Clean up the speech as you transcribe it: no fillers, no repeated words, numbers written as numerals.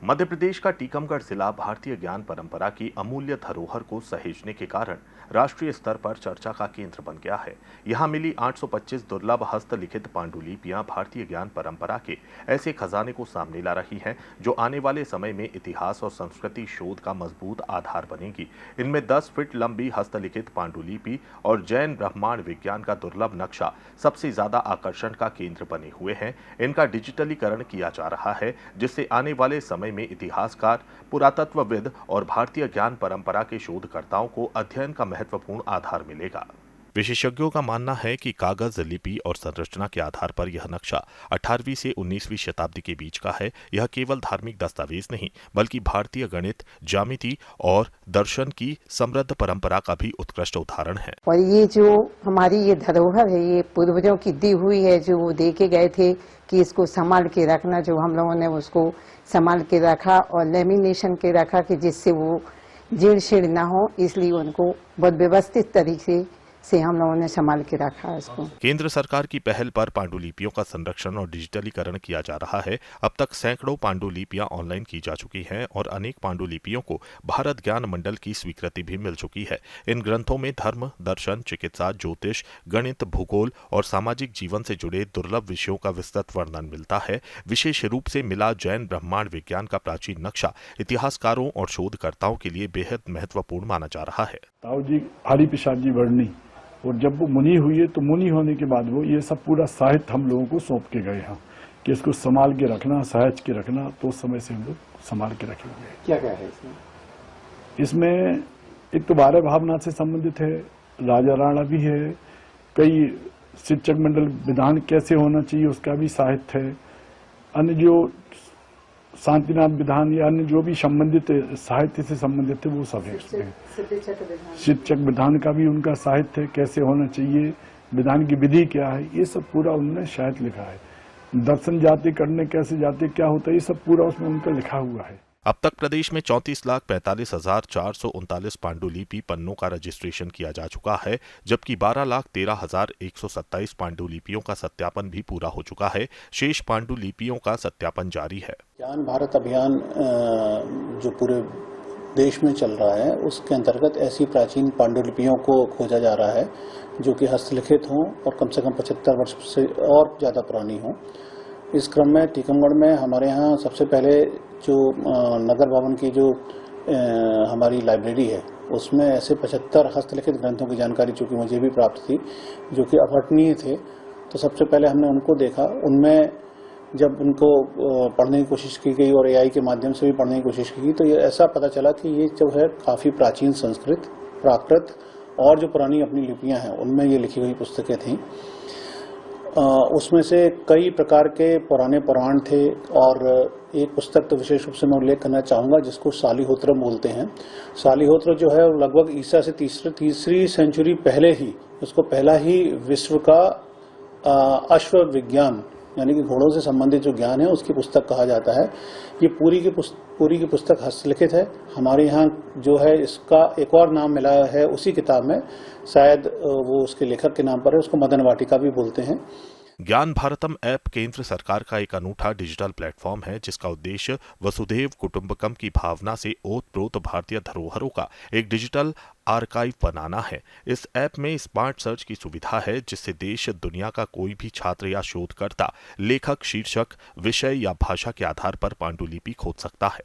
मध्य प्रदेश का टीकमगढ़ जिला भारतीय ज्ञान परंपरा की अमूल्य धरोहर को सहेजने के कारण राष्ट्रीय स्तर पर चर्चा का केंद्र बन गया है। यहां मिली 825 दुर्लभ हस्तलिखित पांडुलिपियां भारतीय ज्ञान परंपरा के ऐसे खजाने को सामने ला रही हैं जो आने वाले समय में इतिहास और संस्कृति शोध का मजबूत आधार बनेगी। इनमें 10 फीट लंबी हस्तलिखित पांडुलिपि और जैन ब्रह्मांड विज्ञान का दुर्लभ नक्शा सबसे ज्यादा आकर्षण का केंद्र बने हुए हैं। इनका डिजिटलीकरण किया जा रहा है, जिससे आने वाले समय में इतिहासकार, पुरातत्वविद और भारतीय ज्ञान परंपरा के शोधकर्ताओं को अध्ययन का महत्वपूर्ण आधार मिलेगा। विशेषज्ञों का मानना है कि कागज, लिपि और संरचना के आधार पर यह नक्शा 18वीं से 19वीं शताब्दी के बीच का है। यह केवल धार्मिक दस्तावेज नहीं, बल्कि भारतीय गणित, ज्यामिति और दर्शन की समृद्ध परंपरा का भी उत्कृष्ट उदाहरण है। और ये जो हमारी ये धरोहर है, ये पूर्वजों की दी हुई है, जो वो दे के गए थे कि इसको संभाल के रखना, जो हम लोगों ने उसको संभाल के रखा और लेमिनेशन के रखा कि जिससे वो जीर्ण शीर्ण ना हो, इसलिए उनको बहुत व्यवस्थित तरीके से हम लोगों ने संभाल के रखा है इसको। केंद्र सरकार की पहल पर पांडुलिपियों का संरक्षण और डिजिटलीकरण किया जा रहा है। अब तक सैकड़ों पांडुलिपियां ऑनलाइन की जा चुकी हैं और अनेक पांडुलिपियों को भारत ज्ञान मंडल की स्वीकृति भी मिल चुकी है। इन ग्रंथों में धर्म, दर्शन, चिकित्सा, ज्योतिष, गणित, भूगोल और सामाजिक जीवन से जुड़े दुर्लभ विषयों का विस्तृत वर्णन मिलता है। विशेष रूप से मिला जैन ब्रह्मांड विज्ञान का प्राचीन नक्शा इतिहासकारों और शोधकर्ताओं के लिए बेहद महत्वपूर्ण माना जा रहा है। ताऊ जी आदि पिशाच जी वर्णी, और जब वो मुनि हुई है तो मुनि होने के बाद वो ये सब पूरा साहित्य हम लोगों को सौंप के गए हैं कि इसको संभाल के रखना, सहेज के रखना। तो उस समय से हम लोग संभाल के रखे हुए हैं। क्या क्या है इसमें? इसमें एक तो 12 भावनाथ से संबंधित है, राजा राणा भी है, कई शिक्षक मंडल विधान कैसे होना चाहिए उसका भी साहित्य है, अन्य जो शांतिनाथ विधान या अन्य जो भी संबंधित साहित्य से संबंधित है वो सब है इसमें। शिक्षक विधान का भी उनका साहित्य है, कैसे होना चाहिए, विधान की विधि क्या है, ये सब पूरा उन्होंने शायद लिखा है। दर्शन जाति करने कैसे जाति क्या होता है, ये सब पूरा उसमें उनका लिखा हुआ है। अब तक प्रदेश में 34,45,439 पांडुलिपि पन्नों का रजिस्ट्रेशन किया जा चुका है, जबकि 12,13,127 पांडुलिपियों का सत्यापन भी पूरा हो चुका है। शेष पांडुलिपियों का सत्यापन जारी है। ज्ञान भारत अभियान जो पूरे देश में चल रहा है, उसके अंतर्गत ऐसी प्राचीन पांडुलिपियों को खोजा जा रहा है जो कि हस्तलिखित हों और कम से कम 75 वर्ष से और ज्यादा पुरानी हों। इस क्रम में टीकमगढ़ में हमारे यहाँ सबसे पहले जो नगर भवन की जो हमारी लाइब्रेरी है, उसमें ऐसे 75 हस्तलिखित ग्रंथों की जानकारी चूंकि मुझे भी प्राप्त थी जो कि अपठनीय थे, तो सबसे पहले हमने उनको देखा। उनमें जब उनको पढ़ने की कोशिश की गई और एआई के माध्यम से भी पढ़ने की कोशिश की गई, तो ये ऐसा पता चला कि ये जो है काफी प्राचीन संस्कृत, प्राकृत और जो पुरानी अपनी लिपियां हैं उनमें ये लिखी हुई पुस्तकें थीं। उसमें से कई प्रकार के पुराने पुराण थे और एक पुस्तक तो विशेष रूप से मैं उल्लेख करना चाहूंगा जिसको शालिहोत्रम बोलते हैं। शालिहोत्र जो है लगभग ईसा से तीसरी सेंचुरी पहले ही, उसको पहला ही विश्व का अश्व विज्ञान यानी कि घोड़ों से संबंधित जो ज्ञान है उसकी पुस्तक कहा जाता है। ये पूरी की पुस्तक हस्तलिखित है। हमारे यहाँ जो है इसका एक और नाम मिला है उसी किताब में, शायद वो उसके लेखक के नाम पर है, उसको मदन वाटिका भी बोलते हैं। ज्ञान भारतम ऐप केंद्र सरकार का एक अनूठा डिजिटल प्लेटफॉर्म है जिसका उद्देश्य वसुधैव कुटुंबकम की भावना से ओतप्रोत भारतीय धरोहरों का एक डिजिटल आर्काइव बनाना है। इस ऐप में स्मार्ट सर्च की सुविधा है जिससे देश दुनिया का कोई भी छात्र या शोधकर्ता लेखक, शीर्षक, विषय या भाषा के आधार पर पांडुलिपि खोज सकता है।